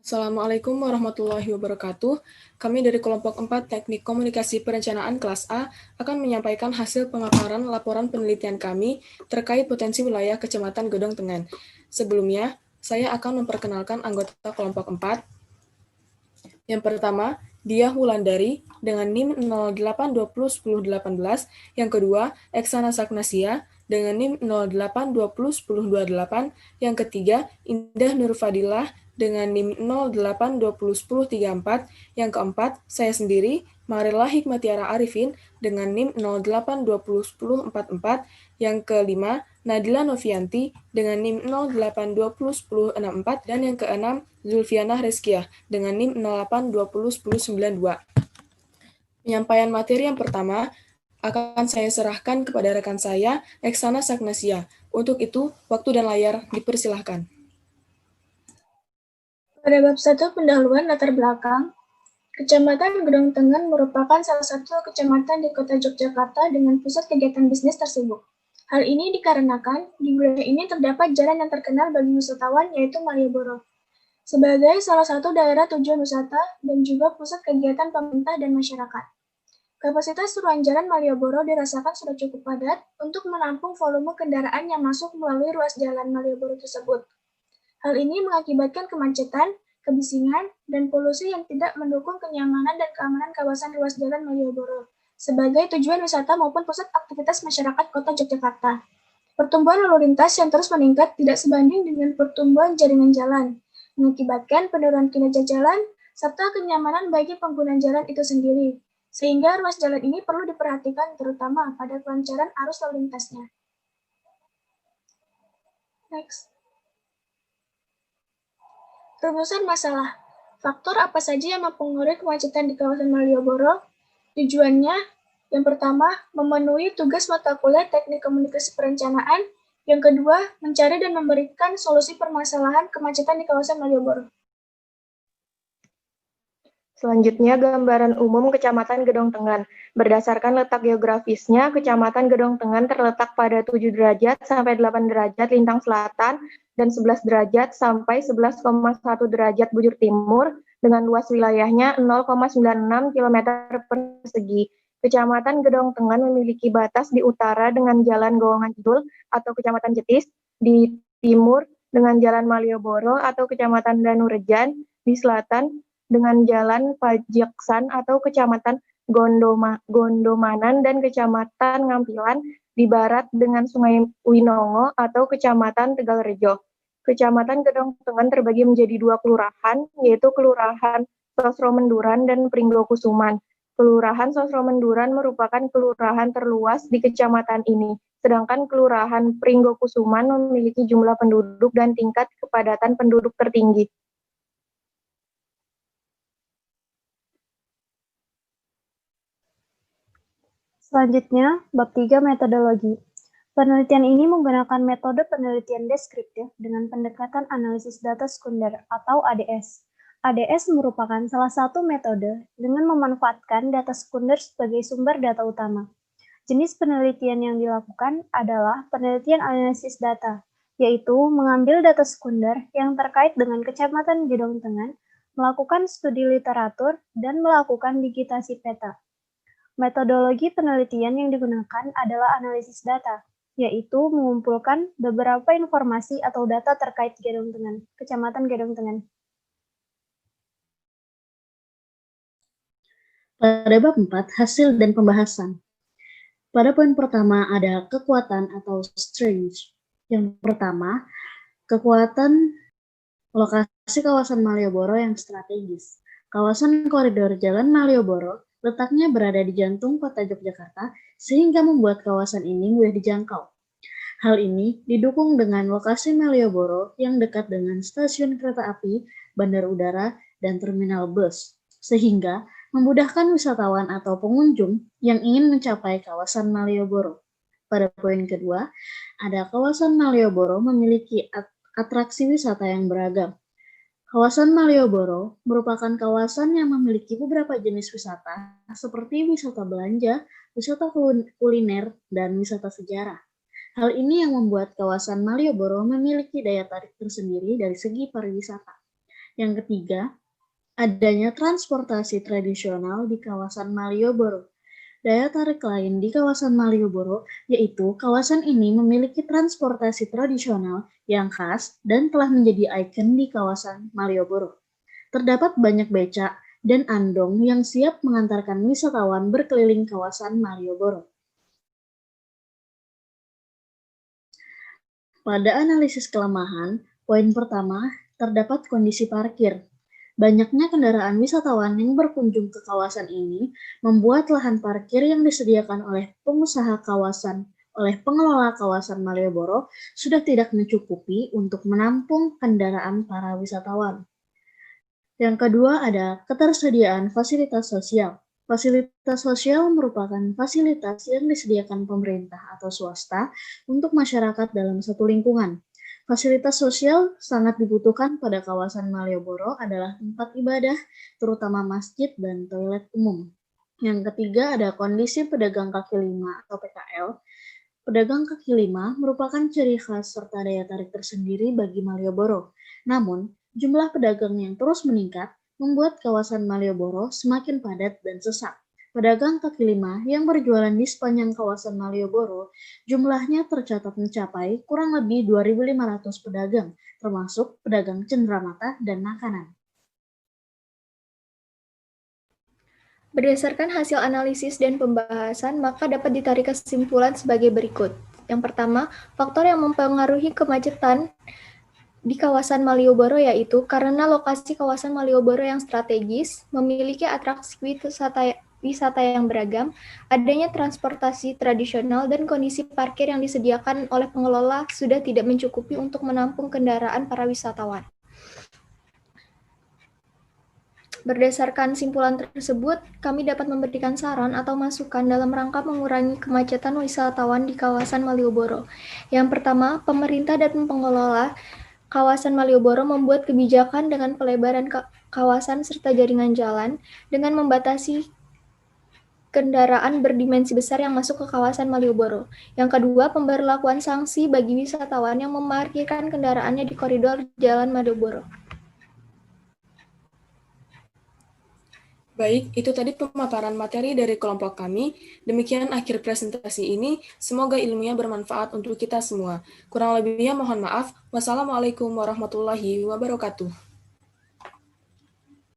Assalamualaikum warahmatullahi wabarakatuh. Kami dari kelompok 4 Teknik Komunikasi Perencanaan kelas A akan menyampaikan hasil pemaparan laporan penelitian kami terkait potensi wilayah Kecamatan Gedong Tengan. Sebelumnya, saya akan memperkenalkan anggota kelompok 4. Yang pertama, Diah Wulandari dengan NIM 08201018. Yang kedua, Eksana Sagnasia dengan NIM 08201028. Yang ketiga, Indah Nurfadilah dengan NIM 08201034. Yang keempat, saya sendiri, Marilla Hikmatiara Arifin dengan NIM 08201044. Yang kelima, Nadila Novianti dengan NIM 08201064. Dan yang keenam, Zulfiana Reskiah dengan NIM 08201092. Penyampaian materi yang pertama akan saya serahkan kepada rekan saya, Eksana Sagnasia. Untuk itu, waktu dan layar dipersilahkan. Pada bab 1 pendahuluan latar belakang, Kecamatan Gedong Tengan merupakan salah satu kecamatan di kota Yogyakarta dengan pusat kegiatan bisnis tersebut. Hal ini dikarenakan di wilayah ini terdapat jalan yang terkenal bagi wisatawan yaitu Malioboro. Sebagai salah satu daerah tujuan wisata dan juga pusat kegiatan pemerintah dan masyarakat. Kapasitas ruang jalan Malioboro dirasakan sudah cukup padat untuk menampung volume kendaraan yang masuk melalui ruas jalan Malioboro tersebut. Hal ini mengakibatkan kemacetan, kebisingan, dan polusi yang tidak mendukung kenyamanan dan keamanan kawasan ruas jalan Malioboro sebagai tujuan wisata maupun pusat aktivitas masyarakat kota Yogyakarta. Pertumbuhan lalu lintas yang terus meningkat tidak sebanding dengan pertumbuhan jaringan jalan, mengakibatkan penurunan kinerja jalan serta kenyamanan bagi pengguna jalan itu sendiri, sehingga ruas jalan ini perlu diperhatikan terutama pada kelancaran arus lalu lintasnya. Next. Rumusan masalah. Faktor apa saja yang mempengaruhi kemacetan di kawasan Malioboro? Tujuannya, yang pertama, memenuhi tugas mata kuliah Teknik Komunikasi Perencanaan. Yang kedua, mencari dan memberikan solusi permasalahan kemacetan di kawasan Malioboro. Selanjutnya, gambaran umum Kecamatan Gedong Tengan. Berdasarkan letak geografisnya, Kecamatan Gedong Tengan terletak pada 7 derajat sampai 8 derajat lintang selatan dan 11 derajat sampai 11,1 derajat bujur timur dengan luas wilayahnya 0,96 km persegi. Kecamatan Gedong Tengan memiliki batas di utara dengan Jalan Gowongan Kidul atau Kecamatan Jetis, di timur dengan Jalan Malioboro atau Kecamatan Danurejan, di selatan dengan Jalan Pajaksan atau Kecamatan Gondomanan dan Kecamatan Ngampilan, di barat dengan Sungai Winongo atau Kecamatan Tegalrejo. Kecamatan Gedong Tengan terbagi menjadi 2 kelurahan, yaitu Kelurahan Sosro Menduran dan Pringgokusuman. Kelurahan Sosro Menduran merupakan kelurahan terluas di kecamatan ini, sedangkan Kelurahan Pringgokusuman memiliki jumlah penduduk dan tingkat kepadatan penduduk tertinggi. Selanjutnya, bab 3 metodologi. Penelitian ini menggunakan metode penelitian deskriptif dengan pendekatan analisis data sekunder atau ADS. ADS merupakan salah satu metode dengan memanfaatkan data sekunder sebagai sumber data utama. Jenis penelitian yang dilakukan adalah penelitian analisis data, yaitu mengambil data sekunder yang terkait dengan Kecamatan Gedong Tengan, melakukan studi literatur, dan melakukan digitasi peta. Metodologi penelitian yang digunakan adalah analisis data, yaitu mengumpulkan beberapa informasi atau data terkait Gedong Tengan, Kecamatan Gedong Tengan. Pada bab 4, hasil dan pembahasan. Pada poin pertama ada kekuatan atau strength. Yang pertama, kekuatan lokasi kawasan Malioboro yang strategis. Kawasan koridor Jalan Malioboro letaknya berada di jantung kota Yogyakarta sehingga membuat kawasan ini mudah dijangkau. Hal ini didukung dengan lokasi Malioboro yang dekat dengan stasiun kereta api, bandar udara, dan terminal bus, sehingga memudahkan wisatawan atau pengunjung yang ingin mencapai kawasan Malioboro. Pada poin kedua, ada kawasan Malioboro memiliki atraksi wisata yang beragam. Kawasan Malioboro merupakan kawasan yang memiliki beberapa jenis wisata, seperti wisata belanja, wisata kuliner, dan wisata sejarah. Hal ini yang membuat kawasan Malioboro memiliki daya tarik tersendiri dari segi pariwisata. Yang ketiga, adanya transportasi tradisional di kawasan Malioboro. Daya tarik lain di kawasan Malioboro yaitu kawasan ini memiliki transportasi tradisional yang khas dan telah menjadi ikon di kawasan Malioboro. Terdapat banyak becak dan andong yang siap mengantarkan wisatawan berkeliling kawasan Malioboro. Pada analisis kelemahan, poin pertama, terdapat kondisi parkir. Banyaknya kendaraan wisatawan yang berkunjung ke kawasan ini membuat lahan parkir yang disediakan oleh pengelola kawasan Malioboro sudah tidak mencukupi untuk menampung kendaraan para wisatawan. Yang kedua ada ketersediaan fasilitas sosial. Fasilitas sosial merupakan fasilitas yang disediakan pemerintah atau swasta untuk masyarakat dalam satu lingkungan. Fasilitas sosial sangat dibutuhkan pada kawasan Malioboro adalah tempat ibadah, terutama masjid dan toilet umum. Yang ketiga ada kondisi pedagang kaki lima atau PKL. Pedagang kaki lima merupakan ciri khas serta daya tarik tersendiri bagi Malioboro. Namun, jumlah pedagang yang terus meningkat membuat kawasan Malioboro semakin padat dan sesak. Pedagang kaki lima yang berjualan di sepanjang kawasan Malioboro, jumlahnya tercatat mencapai kurang lebih 2.500 pedagang, termasuk pedagang cenderamata dan makanan. Berdasarkan hasil analisis dan pembahasan, maka dapat ditarik kesimpulan sebagai berikut. Yang pertama, faktor yang mempengaruhi kemacetan di kawasan Malioboro yaitu karena lokasi kawasan Malioboro yang strategis, memiliki atraksi wisata yang beragam, adanya transportasi tradisional dan kondisi parkir yang disediakan oleh pengelola sudah tidak mencukupi untuk menampung kendaraan para wisatawan. Berdasarkan simpulan tersebut, kami dapat memberikan saran atau masukan dalam rangka mengurangi kemacetan wisatawan di kawasan Malioboro. Yang pertama, pemerintah dan pengelola kawasan Malioboro membuat kebijakan dengan pelebaran kawasan serta jaringan jalan dengan membatasi kendaraan berdimensi besar yang masuk ke kawasan Malioboro. Yang kedua, pemberlakuan sanksi bagi wisatawan yang memarkirkan kendaraannya di koridor jalan Malioboro. Baik, itu tadi pemaparan materi dari kelompok kami. Demikian akhir presentasi ini. Semoga ilmunya bermanfaat untuk kita semua. Kurang lebihnya mohon maaf. Wassalamualaikum warahmatullahi wabarakatuh.